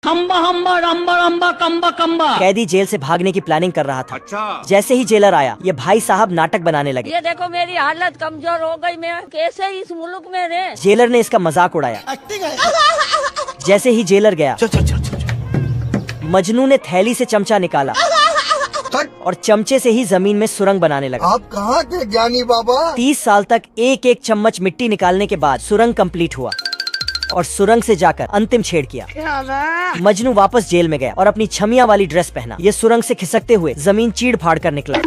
हम्बा हम्बा रम्बा रम्बा कम्बा कम्बा। कैदी जेल से भागने की प्लानिंग कर रहा था। अच्छा। जैसे ही जेलर आया, ये भाई साहब नाटक बनाने लगे। ये देखो मेरी हालत कमजोर हो गई, मैं कैसे इस मुल्क में रहे। जेलर ने इसका मजाक उड़ाया। जैसे ही जेलर गया, मजनू ने थैली से चमचा निकाला और चमचे से ही जमीन में सुरंग बनाने लगा। आप कहाँ के ज्ञानी बाबा? 30 साल तक एक एक चम्मच मिट्टी निकालने के बाद सुरंग कंप्लीट हुआ और सुरंग से जाकर अंतिम छेद किया। मजनू वापस जेल में गया और अपनी छमिया वाली ड्रेस पहना। ये सुरंग से खिसकते हुए जमीन चीड़ फाड़ कर निकला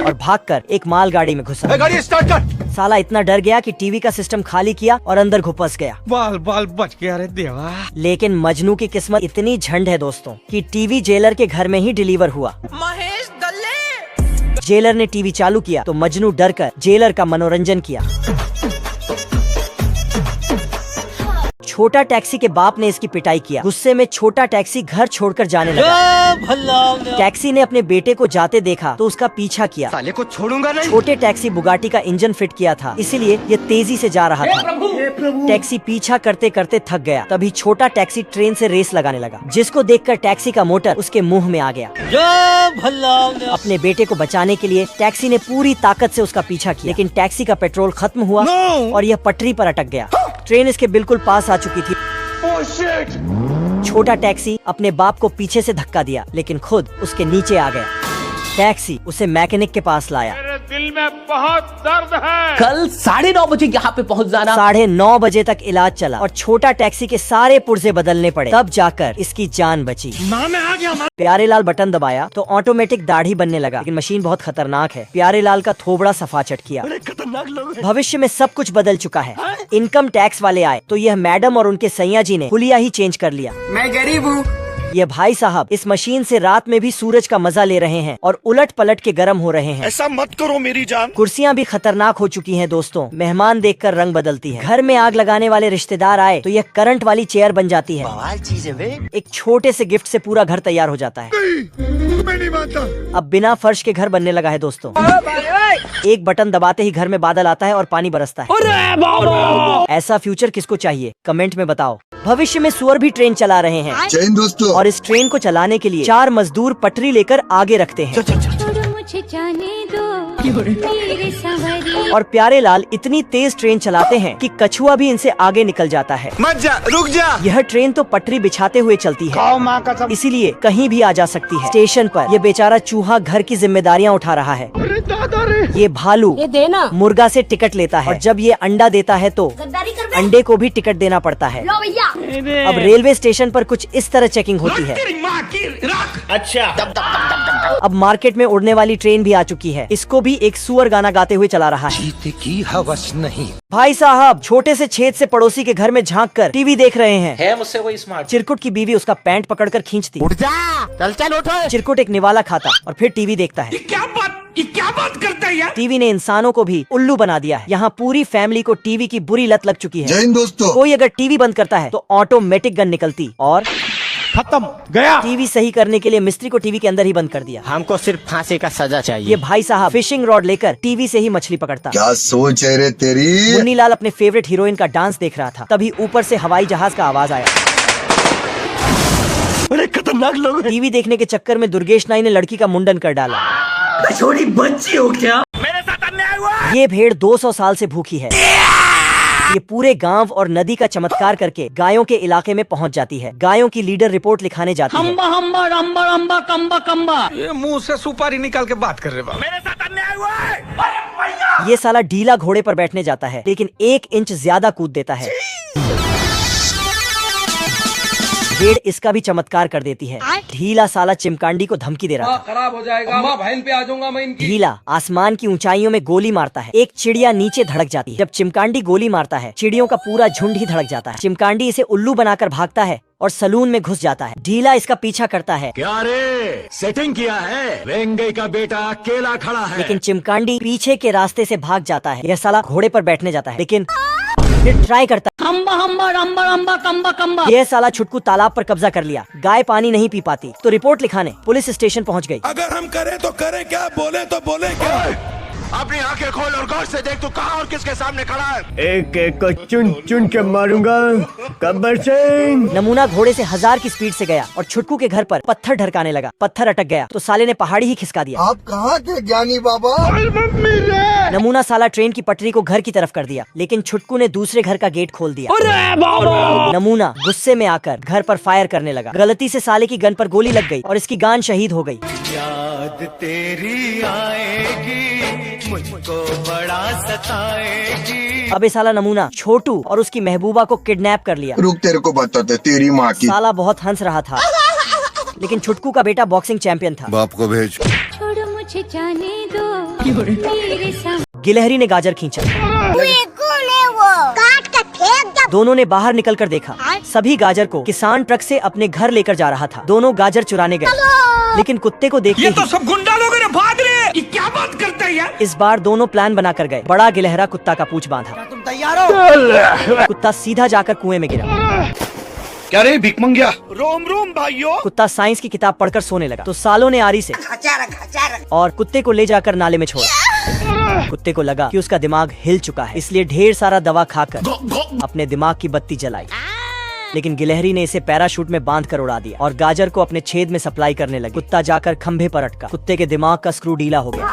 और भागकर एक मालगाड़ी में घुसा। गाड़ी स्टार्ट कर। साला इतना डर गया कि टीवी का सिस्टम खाली किया और अंदर घुपस गया। बाल बाल बच गया रे देवा। लेकिन मजनू की किस्मत इतनी झंड है दोस्तों कि टीवी जेलर के घर में ही डिलीवर हुआ। महेश दल्ले। जेलर ने टीवी चालू किया तो मजनू डर कर जेलर का मनोरंजन किया। छोटा टैक्सी के बाप ने इसकी पिटाई किया। गुस्से में छोटा टैक्सी घर छोड़कर जाने लगा। टैक्सी ने अपने बेटे को जाते देखा तो उसका पीछा किया। साले को छोड़ूंगा नहीं। छोटे टैक्सी बुगाटी का इंजन फिट किया था, इसीलिए ये तेजी से जा रहा था। टैक्सी पीछा करते करते थक गया। तभी छोटा टैक्सी ट्रेन से रेस लगाने लगा, जिसको देखकर टैक्सी का मोटर उसके मुंह में आ गया। अपने बेटे को बचाने के लिए टैक्सी ने पूरी ताकत से उसका पीछा किया, लेकिन टैक्सी का पेट्रोल खत्म हुआ और यह पटरी पर अटक गया। ट्रेन इसके बिल्कुल पास आ चुकी थी। छोटा टैक्सी अपने बाप को पीछे से धक्का दिया, लेकिन खुद उसके नीचे आ गया। टैक्सी उसे मैकेनिक के पास लाया। मेरे दिल में बहुत दर्द है। कल 9:30 बजे यहाँ पे पहुँच जाना। 9:30 बजे तक इलाज चला और छोटा टैक्सी के सारे पुर्जे बदलने पड़े, तब जाकर इसकी जान बची। मैं आ गया। प्यारेलाल बटन दबाया तो ऑटोमेटिक दाढ़ी बनने लगा, लेकिन मशीन बहुत खतरनाक है। प्यारेलाल का थोबड़ा सफाचट किया। खतरनाक लोग हैं। भविष्य में सब कुछ बदल चुका है। इनकम टैक्स वाले आए तो यह मैडम और उनके सैया जी ने हुलिया ही चेंज कर लिया। मैं गरीब हूँ। ये भाई साहब इस मशीन से रात में भी सूरज का मजा ले रहे हैं और उलट पलट के गर्म हो रहे हैं। ऐसा मत करो मेरी जान। कुर्सियाँ भी खतरनाक हो चुकी हैं दोस्तों। मेहमान देखकर रंग बदलती है। घर में आग लगाने वाले रिश्तेदार आए तो यह करंट वाली चेयर बन जाती है। एक छोटे से गिफ्ट से पूरा घर तैयार हो जाता है। मैं नहीं मानता। अब बिना फर्श के घर बनने लगा है दोस्तों। एक बटन दबाते ही घर में बादल आता है और पानी बरसता है। ऐसा फ्यूचर किसको चाहिए? कमेंट में बताओ। भविष्य में सुअर भी ट्रेन चला रहे हैं। जय हिंद दोस्तों। और इस ट्रेन को चलाने के लिए 4 मजदूर पटरी लेकर आगे रखते हैं। मुझे जाने दो मेरे सवरी। और प्यारेलाल इतनी तेज ट्रेन चलाते हैं कि कछुआ भी इनसे आगे निकल जाता है। मत जा, रुक जा। यह ट्रेन तो पटरी बिछाते हुए चलती है, इसीलिए कहीं भी आ जा सकती है। स्टेशन पर ये बेचारा चूहा घर की जिम्मेदारियाँ उठा रहा है। ये भालू ये देना। मुर्गा से टिकट लेता है और जब ये अंडा देता है तो अंडे को भी टिकट देना पड़ता है। अब रेलवे स्टेशन पर कुछ इस तरह चेकिंग होती है। अच्छा। अब मार्केट में उड़ने वाली ट्रेन भी आ चुकी है। इसको भी एक सुअर गाना गाते हुए चला रहा है। जीते की हवस नहीं। भाई साहब छोटे से छेद से पड़ोसी के घर में झांक कर टीवी देख रहे हैं। है मुझसे कोई स्मार्ट। चिरकुट की बीवी उसका पैंट पकड़कर खींचती। उठ जा, चल चल उठ। चिरकुट एक निवाला खाता और फिर टीवी देखता है। ये क्या बात करता है यार? टीवी ने इंसानों को भी उल्लू बना दिया है। यहाँ पूरी फैमिली को टीवी की बुरी लत लग चुकी जय है। हिंद दोस्तों। कोई अगर टीवी बंद करता है तो ऑटोमेटिक गन निकलती और खत्म गया। टीवी सही करने के लिए मिस्त्री को टीवी के अंदर ही बंद कर दिया। हमको सिर्फ फांसी का सजा चाहिए। ये भाई साहब फिशिंग रॉड लेकर टीवी से ही मछली पकड़ता। क्या सोच है रे तेरी? मुन्नी लाल अपने फेवरेट हीरोइन का डांस देख रहा था, तभी ऊपर से हवाई जहाज का आवाज आया। बड़े खतरनाक लोग हैं। टीवी देखने के चक्कर में दुर्गेश नाई ने लड़की का मुंडन कर डाला। छोटी बच्ची हो क्या? मेरे साथ अन्याय हुआ। ये भेड़ 200 साल से भूखी है। ये पूरे गांव और नदी का चमत्कार करके गायों के इलाके में पहुंच जाती है। गायों की लीडर रिपोर्ट लिखाने जाती है। हम्बा हम्बा रम्बा रम्बा कम्बा कम्बा। ये मुंह से सुपारी निकाल के बात कर रहे बाप। मेरे साथ अन्याय हुआ है। ये साला ढीला घोड़े पर बैठने जाता है, लेकिन 1 इंच ज्यादा कूद देता है। भेड़ इसका भी चमत्कार कर देती है। ढीला साला चिमकांडी को धमकी दे रहा था। खराब हो जाएगा। अम्मा बहन पे आ जाऊंगा मैं इनकी। ढीला आसमान की ऊंचाइयों में गोली मारता है। एक चिड़िया नीचे धड़क जाती है। जब चिमकांडी गोली मारता है, चिड़ियों का पूरा झुंड ही धड़क जाता है। चिमकांडी इसे उल्लू बनाकर भागता है और सलून में घुस जाता है। ढीला इसका पीछा करता है। क्या रे सेटिंग किया है? वेंगे का बेटा अकेला खड़ा है। लेकिन चिमकांडी पीछे के रास्ते से भाग जाता है। यह साला घोड़े पर बैठने जाता है, लेकिन फिर ट्राई करता है। हम्बा हम्बा रम्बा रम्बा कम्बा कम्बा। यह साला छुटकू तालाब पर कब्जा कर लिया। गाय पानी नहीं पी पाती तो रिपोर्ट लिखाने पुलिस स्टेशन पहुंच गई। अगर हम करें तो करें क्या, बोले तो बोले क्या? अपनी आंखें खोल और गौर से देख तू कहाँ और किसके सामने खड़ा है। एक एक को चुन चुन के मारूंगा गब्बर सिंह। नमूना घोड़े से 1000 की स्पीड से गया और छुटकू के घर पर पत्थर ढरकाने लगा। पत्थर अटक गया तो साले ने पहाड़ी ही खिसका दिया। आप कहाँ थे ज्ञानी बाबा? नमूना साला ट्रेन की पटरी को घर की तरफ कर दिया, लेकिन छुटकू ने दूसरे घर का गेट खोल दिया। नमूना गुस्से में आकर घर पर फायर करने लगा। गलती से साले की गन पर गोली लग गई और इसकी गान शहीद हो गई। याद तेरी आएगी मुझको बड़ा सताएगी। अबे साला नमूना छोटू और उसकी महबूबा को किडनैप कर लिया। रुक तेरे को बताते तेरी माँ की। साला बहुत हंस रहा था, लेकिन छुटकू का बेटा बॉक्सिंग चैंपियन था। बाप को भेज। छोड़ो मुझे जाने दो मेरे सावरी। गिलहरी ने गाजर खींचा। काट के फेंक दे। दोनों ने बाहर निकलकर देखा, सभी गाजर को किसान ट्रक से अपने घर लेकर जा रहा था। दोनों गाजर चुराने गए, लेकिन कुत्ते को देखते ही सब गुंडा लोग भाग रहे। ये क्या बात करते हैं यार? इस बार दोनों प्लान बना कर गए। बड़ा गिलहरा कुत्ता का पूंछ बांधा। तुम तैयार हो? कुत्ता सीधा जाकर कुएं में गिरा। क्या रे भिख मंगिया? रोम रोम भाइयों। कुत्ता साइंस की किताब पढ़कर सोने लगा तो सालों ने आरी से और कुत्ते को ले जाकर नाले में छोड़ा। कुत्ते को लगा कि उसका दिमाग हिल चुका है, इसलिए ढेर सारा दवा खाकर अपने दिमाग की बत्ती जलाई। लेकिन गिलहरी ने इसे पैराशूट में बांध कर उड़ा दिया और गाजर को अपने छेद में सप्लाई करने लगी। कुत्ता जाकर खंभे पर अटका। कुत्ते के दिमाग का स्क्रू ढीला हो गया।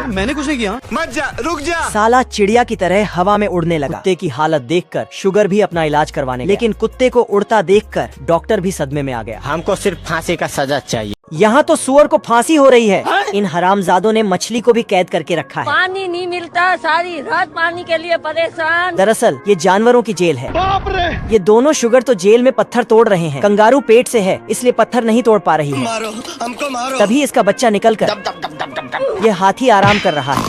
मैंने कुछ नहीं किया। मत जा, रुक जा। साला चिड़िया की तरह हवा में उड़ने लगा। कुत्ते की हालत देखकर शुगर भी अपना इलाज करवाने गया। लेकिन कुत्ते को उड़ता देखकर डॉक्टर भी सदमे में आ गया। हमको सिर्फ फांसी का सजा चाहिए। यहाँ तो सुअर को फांसी हो रही है। इन हरामजादों ने मछली को भी कैद करके रखा है। पानी नहीं मिलता, सारी रात पानी के लिए परेशान। दरअसल ये जानवरों की जेल है। ये दोनों शुगर तो जेल में पत्थर तोड़ रहे हैं। कंगारू पेट से है, इसलिए पत्थर नहीं तोड़ पा रही है। मारो, हमको मारो। तभी इसका बच्चा निकलकर ये हाथी आराम कर रहा है,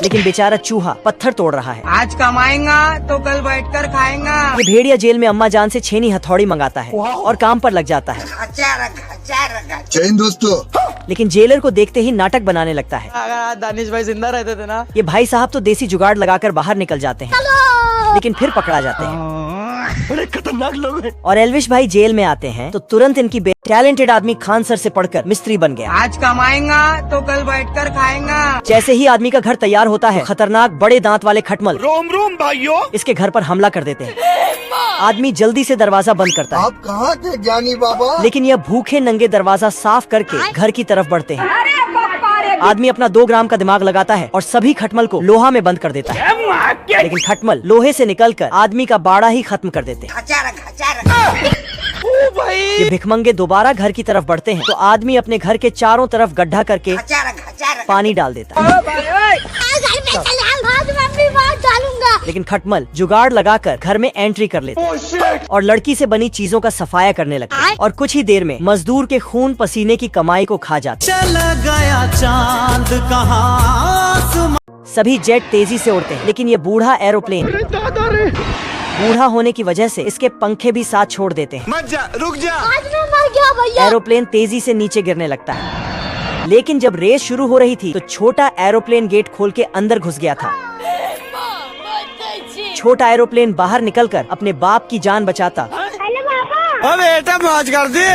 लेकिन बेचारा चूहा पत्थर तोड़ रहा है। आज कमाएगा तो कल बैठकर खाएगा। ये भेड़िया जेल में अम्मा जान से छेनी हथौड़ी मंगाता है और काम पर लग जाता है। जय हिंद दोस्तों। लेकिन जेलर को देखते ही नाटक बनाने लगता है। अगर दानिश भाई जिंदा रहते थे ना। ये भाई साहब तो देसी जुगाड़ लगाकर बाहर निकल जाते हैं, लेकिन फिर पकड़ा जाते हैं। बड़े खतरनाक लोग हैं। और एल्विश भाई जेल में आते हैं तो तुरंत इनकी टैलेंटेड आदमी खान सर से पढ़कर मिस्त्री बन गया। आज कमाएगा तो कल बैठकर खाएगा। जैसे ही आदमी का घर तैयार होता है, खतरनाक बड़े दांत वाले खटमल रोम रोम भाइयों इसके घर पर हमला कर देते हैं। आदमी जल्दी से दरवाजा बंद करता है, आप कहाँ थे ज्ञानी बाबा? लेकिन यह भूखे नंगे दरवाजा साफ करके घर की तरफ बढ़ते हैं। आदमी अपना 2 ग्राम का दिमाग लगाता है और सभी खटमल को लोहा में बंद कर देता है, लेकिन खटमल लोहे से निकलकर आदमी का बाड़ा ही खत्म कर देते हैं। ये भिखमंगे दोबारा घर की तरफ बढ़ते हैं तो आदमी अपने घर के चारों तरफ गड्ढा करके पानी डाल देता है। लेकिन खटमल जुगाड़ लगाकर घर में एंट्री कर लेता है और लड़की से बनी चीजों का सफाया करने लगता है और कुछ ही देर में मजदूर के खून पसीने की कमाई को खा जाता है। चला गया चांद कहाँ। सभी जेट तेजी से उड़ते हैं, लेकिन ये बूढ़ा एरोप्लेन बूढ़ा होने की वजह से इसके पंखे भी साथ छोड़ देते हैं। मत जा, रुक जा। एरोप्लेन तेजी से नीचे गिरने लगता है, लेकिन जब रेस शुरू हो रही थी तो छोटा एरोप्लेन गेट खोल के अंदर घुस गया था। छोटा एरोप्लेन बाहर निकलकर अपने बाप की जान बचाता बेटा मौज कर दे।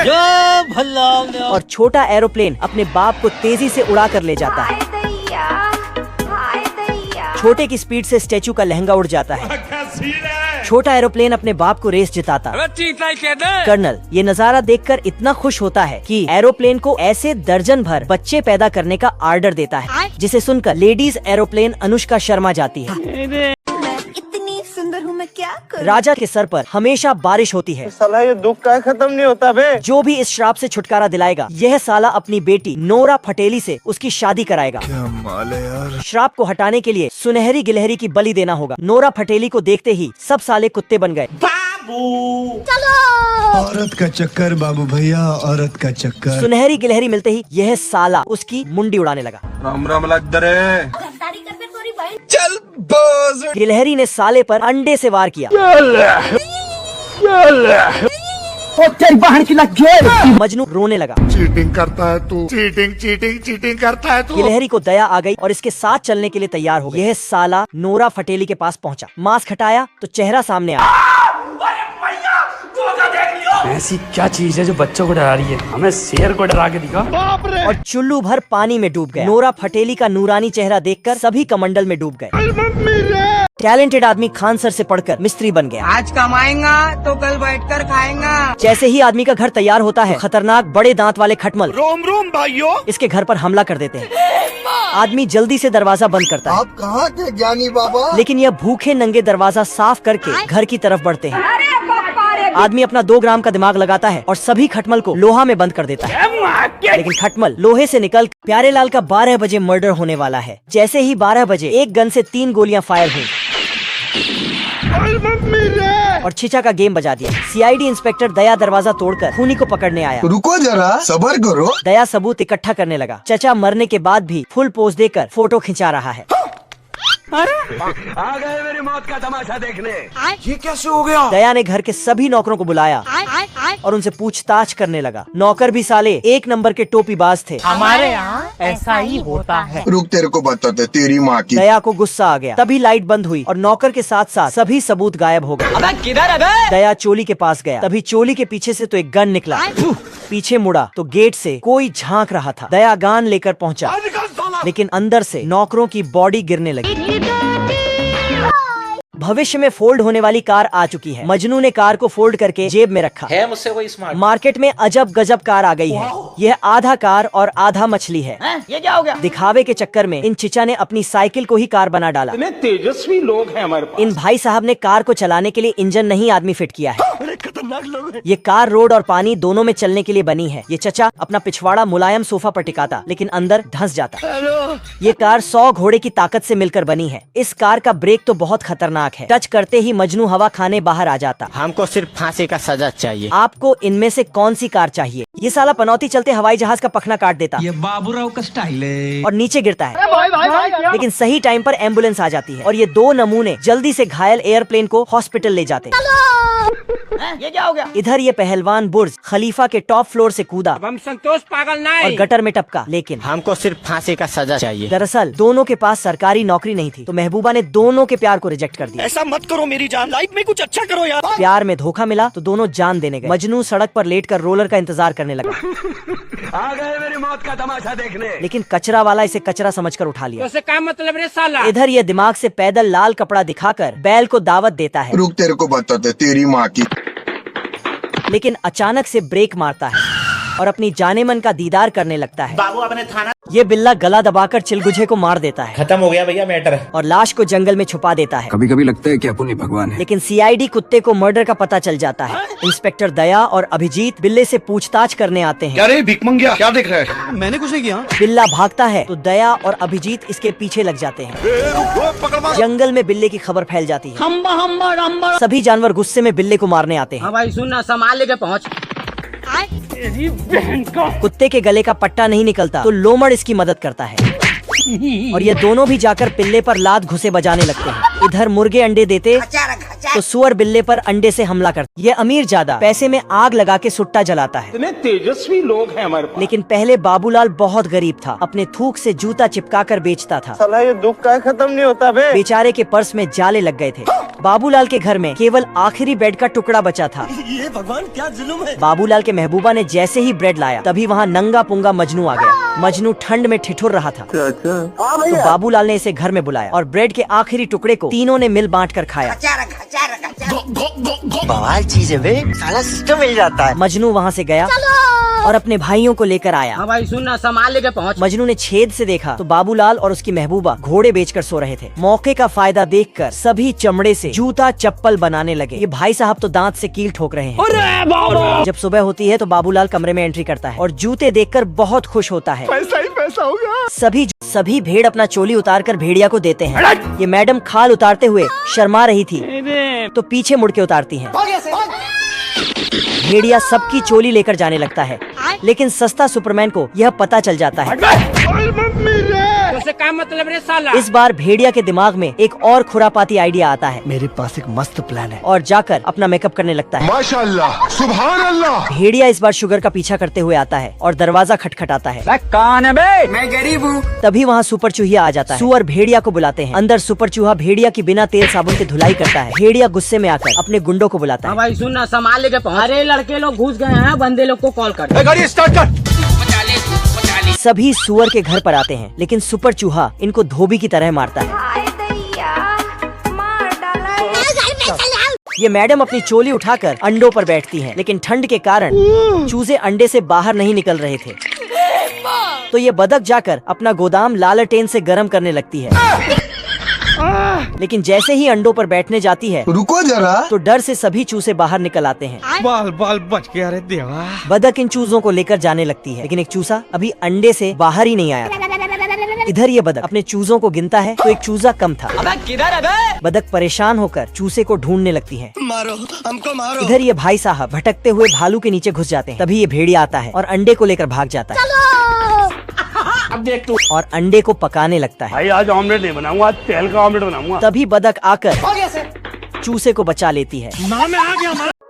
और छोटा एरोप्लेन अपने बाप को तेजी से उड़ा कर ले जाता है। छोटे की स्पीड से स्टैचू का लहंगा उड़ जाता है। छोटा एरोप्लेन अपने बाप को रेस जिताता। कर्नल ये नजारा देखकर इतना खुश होता है कि एरोप्लेन को ऐसे दर्जन भर बच्चे पैदा करने का ऑर्डर देता है, जिसे सुनकर लेडीज एरोप्लेन अनुष्का शर्मा जाती है। इतनी सुंदर हूँ मैं, क्या करूँ? राजा के सर पर हमेशा बारिश होती है। साला ये दुख का खत्म नहीं होता बे। जो भी इस श्राप से छुटकारा दिलाएगा, यह साला अपनी बेटी नोरा फटेली से उसकी शादी कराएगा। क्या माल है यार। श्राप को हटाने के लिए सुनहरी गिलहरी की बलि देना होगा। नोरा फटेली को देखते ही सब साले कुत्ते बन गए। औरत का चक्कर बाबू भैया, औरत का चक्कर। सुनहरी गिलहरी मिलते ही यह साला उसकी मुंडी उड़ाने लगा। राम राम लद्दरे। चल बोझ। गिलहरी ने साले पर अंडे से वार किया। मजनू रोने लगा। चीटिंग करता है तू, चीटिंग चीटिंग चीटिंग करता है तू। गिलहरी को दया आ गई और इसके साथ चलने के लिए तैयार हो गई। यह साला नोरा फटेली के पास पहुंचा। मास्क हटाया तो चेहरा सामने आया। ऐसी क्या चीज है जो बच्चों को डरा रही है? हमें शेर को डरा के दिखा। और चुल्लू भर पानी में डूब गया। नोरा फटेली का नूरानी चेहरा देखकर सभी कमंडल में डूब गए। टैलेंटेड आदमी खान सर से पढ़कर मिस्त्री बन गया। आज कमाएगा तो कल बैठकर खाएगा। जैसे ही आदमी का घर तैयार होता है, खतरनाक बड़े दांत वाले खटमल रोम रोम भाइयों इसके घर पर हमला कर देते हैं। आदमी जल्दी से दरवाजा बंद करता है। आप कहाँ थे ज्ञानी बाबा? लेकिन यह भूखे नंगे दरवाजा साफ करके घर की तरफ बढ़ते हैं। आदमी अपना 2 ग्राम का दिमाग लगाता है और सभी खटमल को लोहा में बंद कर देता है। लेकिन खटमल लोहे से निकल प्यारे लाल का 12 बजे मर्डर होने वाला है। जैसे ही 12 बजे एक गन से 3 गोलियां फायर हुई और छिचा का गेम बजा दिया। सीआईडी इंस्पेक्टर दया दरवाजा तोड़कर खूनी को पकड़ने आया। रुको जरा, सब्र करो। दया सबूत इकट्ठा करने लगा। चचा मरने के बाद भी फुल पोज देकर फोटो खिंचा रहा है। आ गए मेरी मौत का तमाशा देखने। ये कैसे हो गया? दया ने घर के सभी नौकरों को बुलाया और उनसे पूछताछ करने लगा। नौकर भी साले 1 नंबर के टोपीबाज थे। हमारे यहाँ ऐसा ही होता है। रुक, तेरे को बताते तेरी माँ की। दया को गुस्सा आ गया। तभी लाइट बंद हुई और नौकर के साथ साथ सभी सबूत गायब हो गए। अबे किधर है? दया चोली के पास गया। तभी चोली के पीछे से तो एक गन निकला। पीछे मुड़ा तो गेट से कोई झांक रहा था। दया गान लेकर पहुंचा, लेकिन अंदर से नौकरों की बॉडी गिरने लगी। भविष्य में फोल्ड होने वाली कार आ चुकी है। मजनू ने कार को फोल्ड करके जेब में रखा है। मुझसे कोई स्मार्ट। मार्केट में अजब गजब कार आ गई है। यह आधा कार और आधा मछली है। ये क्या हो गया? दिखावे के चक्कर में इन चिचा ने अपनी साइकिल को ही कार बना डाला। इतने तेजस्वी लोग हैं हमारे पास। इन भाई साहब ने कार को चलाने के लिए इंजन नहीं आदमी फिट किया है। खतरनाक लोग हैं। ये कार रोड और पानी दोनों में चलने के लिए बनी है। ये चचा अपना पिछवाड़ा मुलायम सोफा पर टिकाता, लेकिन अंदर धंस जाता। ये कार 100 घोड़े की ताकत से मिलकर बनी है। इस कार का ब्रेक तो बहुत खतरनाक है। टच करते ही मजनू हवा खाने बाहर आ जाता। हमको सिर्फ फांसी का सजा चाहिए। आपको इनमें से कौन सी कार चाहिए? ये साला पनौती चलते हवाई जहाज का पखना काट देता। ये बाबूराव का स्टाइल है। और नीचे गिरता है। लेकिन सही टाइम पर एम्बुलेंस आ जाती है और ये 2 नमूने जल्दी से घायल एयरप्लेन को हॉस्पिटल ले जाते हैं। ये क्या हो गया? इधर ये पहलवान बुर्ज खलीफा के टॉप फ्लोर से कूदा हम संतोष पागल नहीं और गटर में टपका। लेकिन हमको सिर्फ फांसी का सजा चाहिए। दरअसल दोनों के पास सरकारी नौकरी नहीं थी, तो महबूबा ने दोनों के प्यार को रिजेक्ट कर दिया। ऐसा मत करो मेरी जान, लाइफ में कुछ अच्छा करो यार। प्यार में धोखा मिला तो दोनों जान देने गए। मजनू सड़क पर लेटकर रोलर का इंतजार करने लगा। आ गए मेरी मौत का तमाशा देखने। लेकिन कचरा वाला इसे कचरा समझकर उठा लिया। तो क्या मतलब रे साला? इधर ये दिमाग से पैदल लाल कपड़ा दिखाकर बैल को दावत देता है। रुक, तेरे को बताते तेरी माँ की। लेकिन अचानक से ब्रेक मारता है और अपनी जाने मन का दीदार करने लगता है। बाबू अपने थाना। ये बिल्ला गला दबाकर चिलगुझे को मार देता है। खत्म हो गया भैया मैटर। और लाश को जंगल में छुपा देता है। कभी कभी लगता है कि अपन ही भगवान है। लेकिन सीआईडी कुत्ते को मर्डर का पता चल जाता है। इंस्पेक्टर दया और अभिजीत बिल्ले से पूछताछ करने आते हैं। क्या रे भिकमंगिया, क्या देख रहा है? मैंने कुछ नहीं किया। बिल्ला भागता है तो दया और अभिजीत इसके पीछे लग जाते हैं। जंगल में बिल्ले की खबर फैल जाती है। सभी जानवर गुस्से में बिल्ले को मारने आते हैं। हाँ भाई सुन ना, संभाल लेके पहुँच। कुत्ते के गले का पट्टा नहीं निकलता तो लोमड़ इसकी मदद करता है और ये दोनों भी जाकर पिल्ले पर लात घुसे बजाने लगते हैं। इधर मुर्गे अंडे देते तो सुअर बिल्ले पर अंडे से हमला करता। ये अमीर ज्यादा पैसे में आग लगा के सुट्टा जलाता है। इतने तेजस्वी लोग हैं हमारे पास। लेकिन पहले बाबूलाल बहुत गरीब था। अपने थूक से जूता चिपका कर बेचता था। साला ये दुख का खत्म नहीं होता बे। बेचारे के पर्स में जाले लग गए थे। बाबूलाल के घर में केवल आखिरी ब्रेड का टुकड़ा बचा था। ये भगवान क्या जुल्म है। बाबूलाल के महबूबा ने जैसे ही ब्रेड लाया तभी वहाँ नंगा पुंगा मजनू आ गया। मजनू ठंड में ठिठुर रहा था। तो बाबूलाल ने इसे घर में बुलाया और ब्रेड के आखिरी टुकड़े को तीनों ने मिल बांट कर खाया। बवाल चीज है बे, साला सिस्टम मिल जाता है। मजनू वहाँ से गया और अपने भाइयों को लेकर आया। हाँ भाई सुन ना, संभाल लेके पहुँच। मजनू ने छेद से देखा तो बाबूलाल और उसकी महबूबा घोड़े बेचकर सो रहे थे। मौके का फायदा देखकर सभी चमड़े से जूता चप्पल बनाने लगे। ये भाई साहब तो दांत से कील ठोक रहे हैं। जब सुबह होती है तो बाबूलाल कमरे में एंट्री करता है और जूते देखकर बहुत खुश होता है। पैसा ही पैसा होगा। सभी भेड़ अपना चोली उतारकर भेड़िया को देते हैं। ये मैडम खाल उतारते हुए शर्मा रही थी तो पीछे मुड़ के उतारती हैं। भेड़िया सबकी चोली लेकर जाने लगता है, लेकिन सस्ता सुपरमैन को यह पता चल जाता है। उससे क्या मतलब रे साला। इस बार भेड़िया के दिमाग में एक और खुरापाती आइडिया आता है मेरे पास एक मस्त प्लान है। और जाकर अपना मेकअप करने लगता है। माशाअल्लाह, सुभान अल्लाह। भेड़िया इस बार शुगर का पीछा करते हुए आता है और दरवाजा खटखटाता है। कौन है बे? मैं गरीब हूँ। तभी वहाँ सुपर चूहिया आ जाता है। सुअर भेड़िया को बुलाते हैं। अंदर सुपर चूहा भेड़िया की बिना तेल साबुन के धुलाई करता है। भेड़िया गुस्से में आकर अपने गुंडों को बुलाता है। भाई सुन ना, सामान लेके पहुँच। अरे लड़के लोग घुस गए हैं, बंदे लोग को कॉल कर। गाड़ी स्टार्ट कर। सभी सुअर के घर पर आते हैं, लेकिन सुपर चूहा इनको धोबी की तरह मारता है। ये मैडम अपनी चोली उठाकर अंडों पर बैठती हैं, लेकिन ठंड के कारण चूजे अंडे से बाहर नहीं निकल रहे थे। तो ये बदक जाकर अपना गोदाम लालटेन से गर्म करने लगती है। लेकिन जैसे ही अंडों पर बैठने जाती है, रुको जरा, तो डर से सभी चूजे बाहर निकल आते हैं। बाल बाल बच गया रे देवा। बदक इन चूजों को लेकर जाने लगती है, लेकिन एक चूसा अभी अंडे से बाहर ही नहीं आया था। इधर ये बदक अपने चूजों को गिनता है तो एक चूजा कम था। किधर है बे? बदक परेशान होकर चूसे को ढूंढने लगती है। मारो हमको मारो। इधर ये भाई साहब भटकते हुए भालू के नीचे घुस जाते हैं। तभी ये भेड़िया आता है और अंडे को लेकर भाग जाता है। अब देख तू और अंडे को पकाने लगता है। भाई, आज ऑमलेट नहीं बनाऊंगा, आज तेल का ऑमलेट बनाऊंगा। तभी बदक आकर चूसे को बचा लेती है।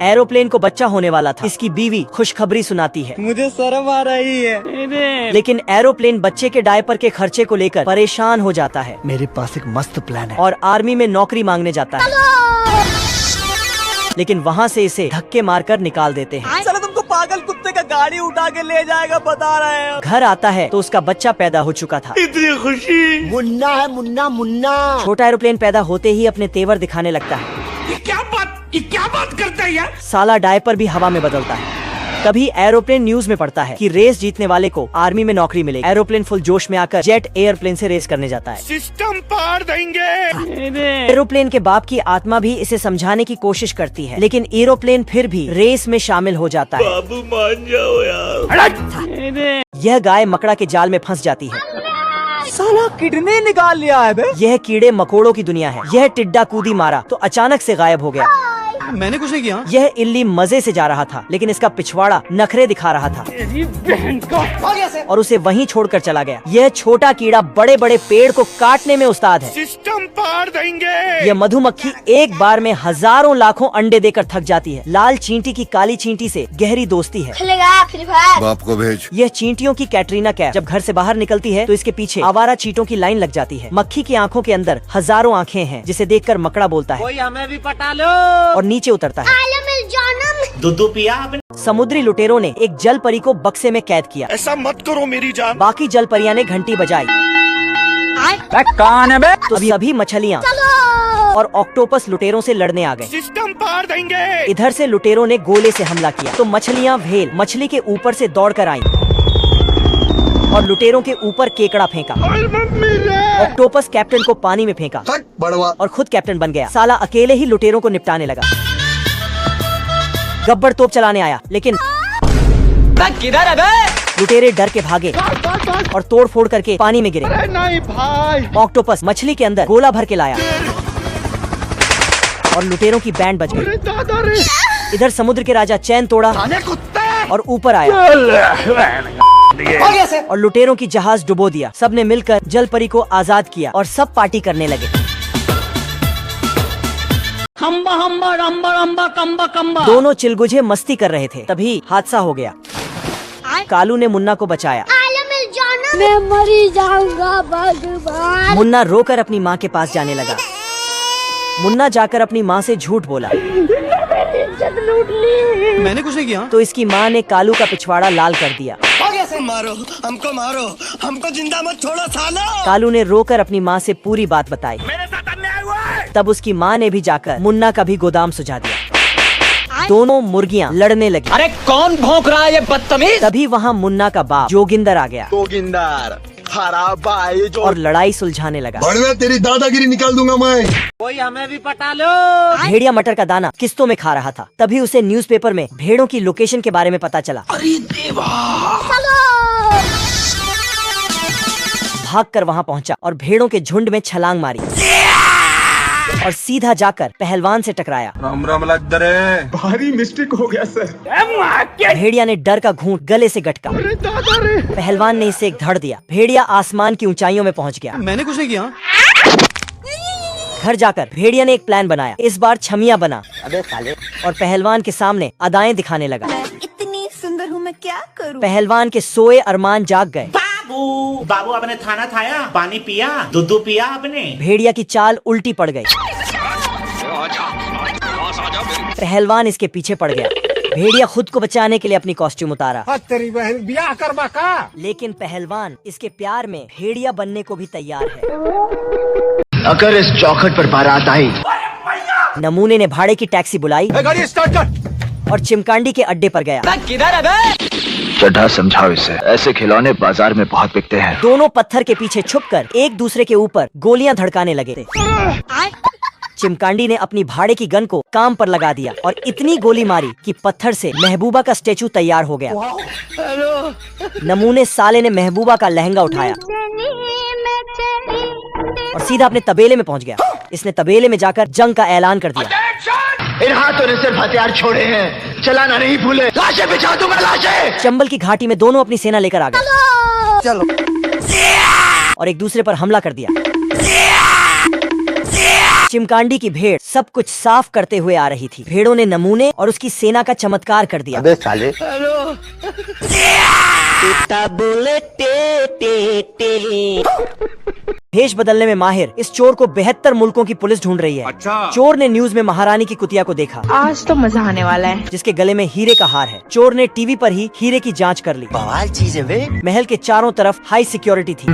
एरोप्लेन को बच्चा होने वाला था। इसकी बीवी खुशखबरी सुनाती है। मुझे शर्म आ रही है। लेकिन एरोप्लेन बच्चे के डायपर के खर्चे को लेकर परेशान हो जाता है मेरे पास एक मस्त प्लान है। और आर्मी में नौकरी मांगने जाता है। लेकिन वहाँ से इसे धक्के मारकर निकाल देते हैं। चलो तुमको पागल कुत्ते का गाड़ी उठा के ले जाएगा, बता रहे हैं। घर आता है तो उसका बच्चा पैदा हो चुका था। इतनी खुशी। मुन्ना है, मुन्ना मुन्ना। छोटा एरोप्लेन पैदा होते ही अपने तेवर दिखाने लगता है। ये क्या बात करता है यार। साला डायपर भी हवा में बदलता है। तभी एरोप्लेन न्यूज में पढ़ता है कि रेस जीतने वाले को आर्मी में नौकरी मिलेगी। एरोप्लेन फुल जोश में आकर जेट एयरप्लेन से रेस करने जाता है। सिस्टम पार देंगे। एरोप्लेन के बाप की आत्मा भी इसे समझाने की कोशिश करती है, लेकिन एरोप्लेन फिर भी रेस में शामिल हो जाता है। बाबू मान जाओ यार। यह गाय मकड़ा के जाल में फंस जाती है। साला किडनी निकाल लिया है बे। यह कीड़े मकोड़ों की दुनिया है। यह टिड्डा कूदी मारा तो अचानक से गायब हो गया। मैंने कुछ नहीं किया। यह इल्ली मजे से जा रहा था, लेकिन इसका पिछवाड़ा नखरे दिखा रहा था और उसे वहीं छोड़कर चला गया। यह छोटा कीड़ा बड़े बड़े पेड़ को काटने में उस्ताद है। सिस्टम पार देंगे। यह मधुमक्खी एक बार में हजारों लाखों अंडे देकर थक जाती है। लाल चींटी की काली चींटी से गहरी दोस्ती है। बाप को भेज। यह चींटियों की कैटरीना कैफ। जब घर से बाहर निकलती है तो इसके पीछे आवारा चींटों की लाइन लग जाती है। मक्खी की आंखों के अंदर हजारों आंखें हैं, जिसे देखकर मकड़ा बोलता है कोई हमें भी पटा लो। और नीचे उतरता है। दूध पिया आपने? समुद्री लुटेरों ने एक जल परी को बक्से में कैद किया। ऐसा मत करो मेरी जान। बाकी जल परियां ने घंटी बजाई। कौन है बे? तो सभी मछलियाँ और ऑक्टोपस लुटेरों से लड़ने आ गए। सिस्टम पार देंगे। इधर से लुटेरों ने गोले से हमला किया तो मछलियाँ भेल मछली के ऊपर से दौड़कर आईं और लुटेरों के ऊपर केकड़ा फेंका। ऑक्टोपस कैप्टन को पानी में फेंका बड़वा और खुद कैप्टन बन गया। साला अकेले ही लुटेरों को निपटाने लगा। गब्बर तोप चलाने आया, लेकिन किधर है बे? लुटेरे डर के भागे और तोड़ फोड़ करके पानी में गिरे। नहीं भाई। ऑक्टोपस मछली के अंदर गोला भर के लाया और लुटेरों की बैंड बज गई। इधर समुद्र के राजा चैन तोड़ा और ऊपर आया और लुटेरों की जहाज डुबो दिया। सबने मिलकर जल परी को आजाद किया और सब पार्टी करने लगे। हम्बा हम्बा रम्बा रम्बा कम्बा कम्बा। दोनों चिलगुझे मस्ती कर रहे थे, तभी हादसा हो गया। कालू ने मुन्ना को बचाया। मैं मरी जाऊंगा भगवान। मुन्ना रोकर अपनी माँ के पास जाने लगा। मुन्ना जाकर अपनी माँ से झूठ बोला। मैंने कुछ नहीं किया। तो इसकी माँ ने कालू का पिछवाड़ा लाल कर दिया। मारो हमको जिंदा मत छोड़ो सालो। कालू ने रोकर अपनी माँ से पूरी बात बताई। मेरे साथ अन्याय हुआ है। तब उसकी माँ ने भी जाकर मुन्ना का भी गोदाम सुझा दिया। दोनों मुर्गियाँ लड़ने लगी। अरे कौन भौंक रहा है ये बदतमीज? तभी वहाँ मुन्ना का बाप जोगिंदर आ गया और लड़ाई सुलझाने लगा। बड़वे तेरी दादागिरी निकाल दूंगा मैं। कोई हमें भी पटा लो। भेड़िया मटर का दाना किस्तों में खा रहा था। तभी उसे न्यूज़पेपर में भेड़ों की लोकेशन के बारे में पता चला। अरे देवा। भागकर वहाँ पहुँचा और भेड़ों के झुंड में छलांग मारी। और सीधा जाकर पहलवान से टकराया। राम राम लग रे। भारी मिस्टेक हो गया सर। भेड़िया ने डर का घूंट गले से गटका। पहलवान ने इसे एक धड़ दिया। भेड़िया आसमान की ऊंचाइयों में पहुंच गया। मैंने कुछ नहीं किया। घर जाकर भेड़िया ने एक प्लान बनाया। इस बार छमिया बना। अबे साले। और पहलवान के सामने अदाएं दिखाने लगा। इतनी सुंदर हूँ मैं क्या करूँ। पहलवान के सोए अरमान जाग गए। बाबू आपने खाना खाया, पानी पिया, दूध पिया आपने। भेड़िया की चाल उल्टी पड़ गई। पहलवान इसके पीछे पड़ गया। भेड़िया खुद को बचाने के लिए अपनी कॉस्ट्यूम उतारा। तेरी बहन ब्याह करवा का। लेकिन पहलवान इसके प्यार में भेड़िया बनने को भी तैयार है। अगर इस चौखट पर बारात आई। नमूने ने भाड़े की टैक्सी बुलाई। गाड़ी स्टार्ट कर। और चिमकांडी के अड्डे पर गया। किधर है बे? चड्ढा समझाओ इसे, ऐसे खिलौने बाजार में बहुत बिकते हैं। दोनों पत्थर के पीछे छुपकर एक दूसरे के ऊपर गोलियां धड़काने लगे। चिमकांडी ने अपनी भाड़े की गन को काम पर लगा दिया और इतनी गोली मारी कि पत्थर से महबूबा का स्टेचू तैयार हो गया। नमूने साले ने महबूबा का लहंगा उठाया और सीधा अपने तबेले में पहुंच गया। इसने तबेले में जाकर जंग का ऐलान कर दिया। इन हाथों ने सिर्फ हथियार छोड़े हैं, चलाना नहीं भूले। लाशें बिछा दूंगा, लाशें। चंबल की घाटी में दोनों अपनी सेना लेकर आ गए। चलो। और एक दूसरे पर हमला कर दिया। चिमकांडी की भेड़ सब कुछ साफ करते हुए आ रही थी। भेड़ों ने नमूने और उसकी सेना का चमत्कार कर दिया। अबे साले। भेष बदलने में माहिर इस चोर को 72 मुल्कों की पुलिस ढूंढ रही है। अच्छा। चोर ने न्यूज में महारानी की कुतिया को देखा। आज तो मजा आने वाला है। जिसके गले में हीरे का हार है। चोर ने टीवी पर ही हीरे की जांच कर ली। बवाल चीज है वे। महल के चारों तरफ हाई सिक्योरिटी थी।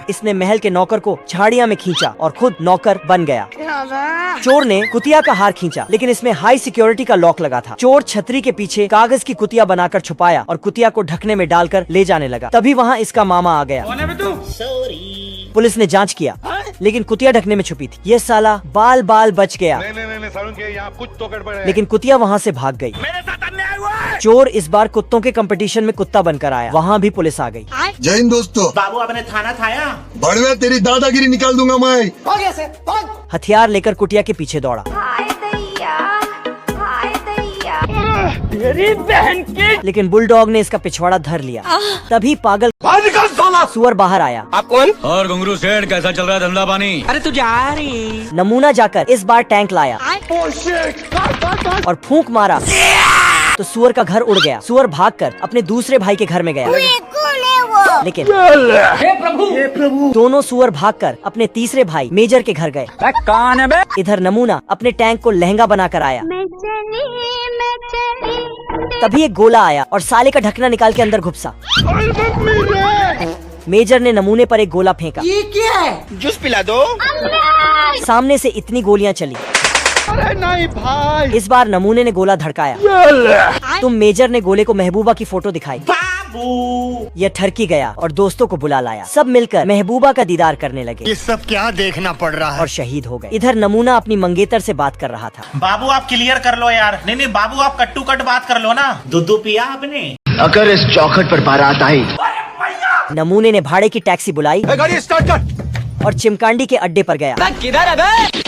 इसने महल के नौकर को झाड़ियां में खींचा और खुद नौकर बन गया। चोर ने कुतिया का हार खींचा, लेकिन इसमें हाई सिक्योरिटी का लॉक लगा था। चोर छतरी के पीछे कागज की कुतिया बनाकर छुपाया और कुतिया को ढकने में डालकर ले जाने लगा। तभी वहाँ इसका मामा आ गया। पुलिस ने जांच किया, लेकिन कुतिया ढकने में छुपी थी। ये साला बाल बाल बच गया। यहाँ कुछ तो गड़बड़ है। लेकिन कुतिया वहाँ से भाग गई। चोर इस बार कुत्तों के कंपटीशन में कुत्ता बनकर आया। वहाँ भी पुलिस आ गई। जय हिंद दोस्तों। बाबू आपने खाना खाया? बड़वे तेरी दादागिरी निकाल दूंगा मैं। हथियार लेकर कुटिया के पीछे दौड़ा। तेरी बहन की। लेकिन बुलडॉग ने इसका पिछवाड़ा धर लिया। तभी पागल सुअर बाहर आया। आप कौन? और घुंगरू सेठ कैसा चल रहा है धंधा पानी? अरे तू जा रही। नमूना जाकर इस बार टैंक लाया और फूंक मारा तो सुअर का घर उड़ गया। सुअर भागकर अपने दूसरे भाई के घर में गया। लेकिन हे प्रभु। दोनों सुअर भागकर अपने तीसरे भाई मेजर के घर गए। कौन है बे? इधर नमूना अपने टैंक को लहंगा बनाकर आया। तभी एक गोला आया और साले का ढकना निकाल के अंदर घुसा। मेजर ने नमूने पर एक गोला फेंका। ये क्या है? जूस पिला दो। सामने से इतनी गोलियां चली। अरे नहीं भाई। इस बार नमूने ने गोला धड़काया। तुम मेजर ने गोले को महबूबा की फोटो दिखाई। बाबू यह ठरकी गया और दोस्तों को बुला लाया। सब मिलकर महबूबा का दीदार करने लगे। ये सब क्या देखना पड़ रहा है। और शहीद हो गए। इधर नमूना अपनी मंगेतर से बात कर रहा था। बाबू आप क्लियर कर लो यार। नहीं बाबू आप कट्टू कट बात कर लो ना। दूध पिया आपने? अगर इस चौखट पर बारात आई। नमूने ने भाड़े की टैक्सी बुलाई। गाड़ी स्टार्ट कर। और चिमकांडी के अड्डे पर गया। किधर है बे?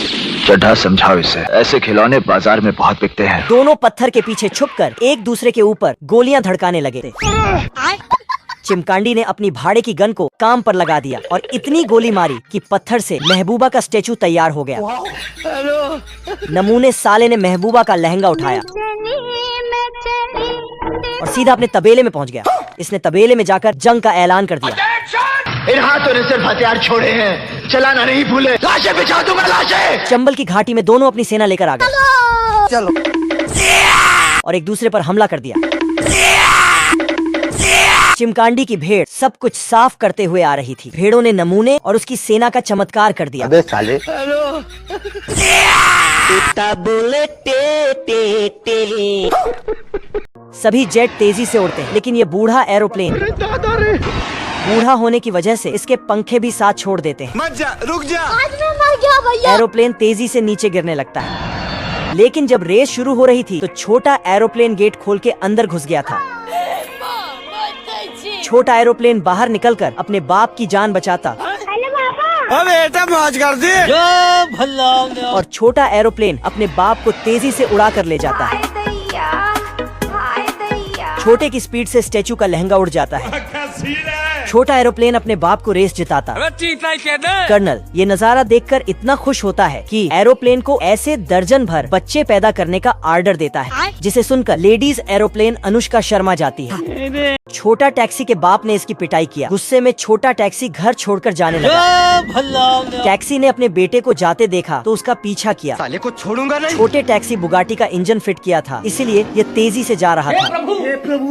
चड्ढा समझाओ इसे, ऐसे खिलौने बाजार में बहुत बिकते हैं। दोनों पत्थर के पीछे छुपकर एक दूसरे के ऊपर गोलियां धड़काने लगे। चिमकांडी ने अपनी भाड़े की गन को काम पर लगा दिया और इतनी गोली मारी कि पत्थर से महबूबा का स्टेचू तैयार हो गया। नमूने साले ने महबूबा का लहंगा उठाया और सीधा अपने तबेले में पहुंच गया। इसने तबेले में जाकर जंग का ऐलान कर दिया। इन हाथों ने सिर्फ हथियार छोड़े हैं, चलाना नहीं भूले। लाशें बिछा दूंगा, लाशें। चंबल की घाटी में दोनों अपनी सेना लेकर आ गए। चलो। और एक दूसरे पर हमला कर दिया। चिमकांडी की भेड़ सब कुछ साफ करते हुए आ रही थी। भेड़ों ने नमूने और उसकी सेना का चमत्कार कर दिया। अबे साले। सभी जेट तेजी से उड़ते हैं, लेकिन ये बूढ़ा एरोप्लेन बूढ़ा होने की वजह से इसके पंखे भी साथ छोड़ देते हैं। मत जा, रुक जा। आज मैं मर गया भैया। एरोप्लेन तेजी से नीचे गिरने लगता है। लेकिन जब रेस शुरू हो रही थी तो छोटा एरोप्लेन गेट खोल के अंदर घुस गया था। छोटा एरोप्लेन बाहर निकलकर अपने बाप की जान बचाता बेटा मौज कर दी। और छोटा एरोप्लेन अपने बाप को तेजी से उड़ा कर ले जाता है। छोटे की स्पीड से स्टैचू का लहंगा उड़ जाता है। छोटा एरोप्लेन अपने बाप को रेस जिताता। कर्नल ये नजारा देखकर इतना खुश होता है कि एरोप्लेन को ऐसे दर्जन भर बच्चे पैदा करने का आर्डर देता है, जिसे सुनकर लेडीज एरोप्लेन अनुष्का शर्मा जाती है। छोटा टैक्सी के बाप ने इसकी पिटाई किया। गुस्से में छोटा टैक्सी घर छोड़कर जाने लगा। टैक्सी ने अपने बेटे को जाते देखा तो उसका पीछा किया। साले को छोड़ूंगा नहीं। छोटे टैक्सी बुगाटी का इंजन फिट किया था, इसीलिए ये तेजी से जा रहा था।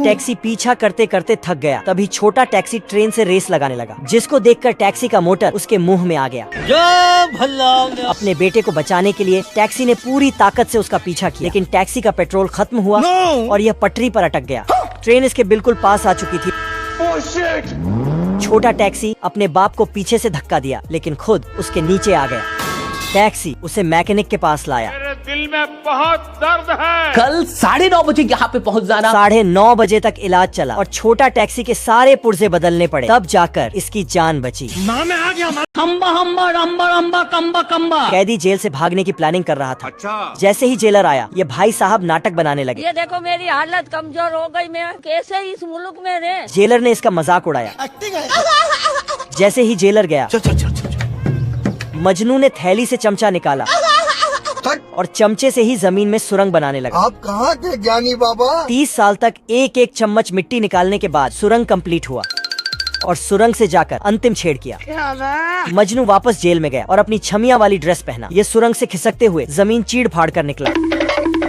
टैक्सी पीछा करते करते थक गया। तभी छोटा टैक्सी ट्रेन से रेस लगाने लगा, जिसको देखकर टैक्सी का मोटर उसके मुंह में आ गया। अपने बेटे को बचाने के लिए टैक्सी ने पूरी ताकत से उसका पीछा किया, लेकिन टैक्सी का पेट्रोल खत्म हुआ और यह पटरी पर अटक गया। ट्रेन इसके बिल्कुल पास आ चुकी थी। छोटा टैक्सी अपने बाप को पीछे से धक्का दिया, लेकिन खुद उसके नीचे आ गया। टैक्सी उसे मैकेनिक के पास लाया। मेरे दिल में बहुत दर्द है। कल 9:30 बजे यहाँ पे पहुँच जाना। 9:30 बजे तक इलाज चला और छोटा टैक्सी के सारे पुर्जे बदलने पड़े, तब जाकर इसकी जान बची। कैदी जेल से भागने की प्लानिंग कर रहा था। अच्छा। जैसे ही जेलर आया, ये भाई साहब नाटक बनाने लगे। ये देखो मेरी हालत कमजोर हो गई, मैं कैसे इस मुल्क में रहे। जेलर ने इसका मजाक उड़ाया। जैसे ही जेलर गया, मजनू ने थैली से चमचा निकाला और चमचे से ही जमीन में सुरंग बनाने लगा। आप कहाँ थे ज्ञानी बाबा? 30 साल तक एक एक चम्मच मिट्टी निकालने के बाद सुरंग कंप्लीट हुआ और सुरंग से जाकर अंतिम छेड़ किया। मजनू वापस जेल में गया और अपनी छमिया वाली ड्रेस पहना। ये सुरंग से खिसकते हुए जमीन चीड़ फाड़ कर निकला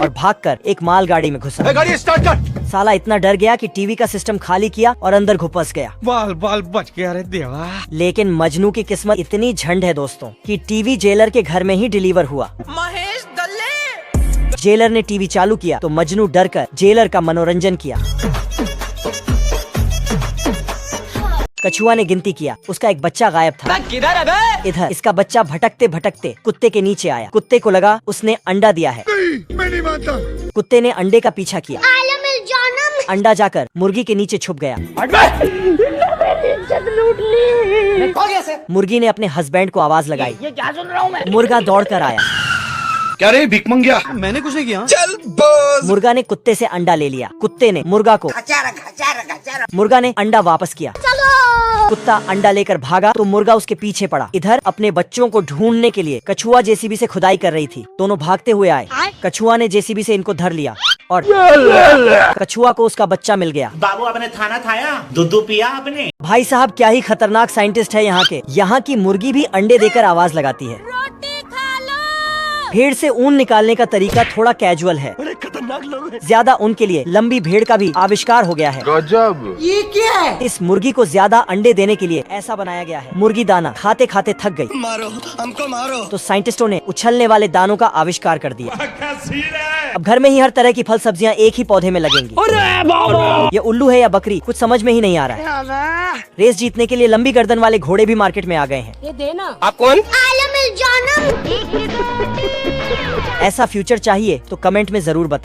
और भागकर एक मालगाड़ी में घुसा। गाड़ी स्टार्ट कर। साला इतना डर गया कि टीवी का सिस्टम खाली किया और अंदर घुपस गया। बाल बाल बच गया रे देवा। लेकिन मजनू की किस्मत इतनी झंड है दोस्तों कि टीवी जेलर के घर में ही डिलीवर हुआ। महेश दल्ले। जेलर ने टीवी चालू किया तो मजनू डर कर जेलर का मनोरंजन किया। कछुआ ने गिनती किया, उसका एक बच्चा गायब था। किधर है बे? इधर इसका बच्चा भटकते भटकते कुत्ते के नीचे आया। कुत्ते को लगा उसने अंडा दिया है। मैं नहीं मानता। कुत्ते ने अंडे का पीछा किया। अंडा जाकर मुर्गी के नीचे छुप गया। मुर्गी ने अपने हस्बैंड को आवाज लगाई। ये क्या सुन रहा हूँ मैं? मुर्गा दौड़ कर आया। क्या रे भिख मंगिया? मैंने कुछ नहीं किया। चल बस। मुर्गा ने कुत्ते से अंडा ले लिया। कुत्ते ने मुर्गा को मुर्गा ने अंडा वापस किया। कुत्ता अंडा लेकर भागा तो मुर्गा उसके पीछे पड़ा। इधर अपने बच्चों को ढूंढने के लिए कछुआ जेसीबी से खुदाई कर रही थी। दोनों भागते हुए आए। कछुआ ने जेसीबी से इनको धर लिया और कछुआ को उसका बच्चा मिल गया। बाबू आपने खाना खाया? दूध पिया आपने? भाई साहब क्या ही खतरनाक साइंटिस्ट है यहाँ के। यहाँ की मुर्गी भी अंडे देकर आवाज लगाती है। भेड़ से ऊन निकालने का तरीका थोड़ा कैजुअल है। खतरनाक लोग हैं। ज्यादा ऊन के लिए लंबी भेड़ का भी आविष्कार हो गया है। गजब। ये क्या है? इस मुर्गी को ज्यादा अंडे देने के लिए ऐसा बनाया गया है। मुर्गी दाना खाते खाते थक गई। मारो हमको मारो। तो साइंटिस्टों ने उछलने वाले दानों का आविष्कार कर दिया। अब घर में ही हर तरह की फल सब्जियां एक ही पौधे में लगेंगी। ये उल्लू है या बकरी कुछ समझ में ही नहीं आ रहा है। रेस जीतने के लिए लंबी गर्दन वाले घोड़े भी मार्केट में आ गए हैं। ये देना। आप कौन? ऐसा फ्यूचर चाहिए तो कमेंट में जरूर बताएं।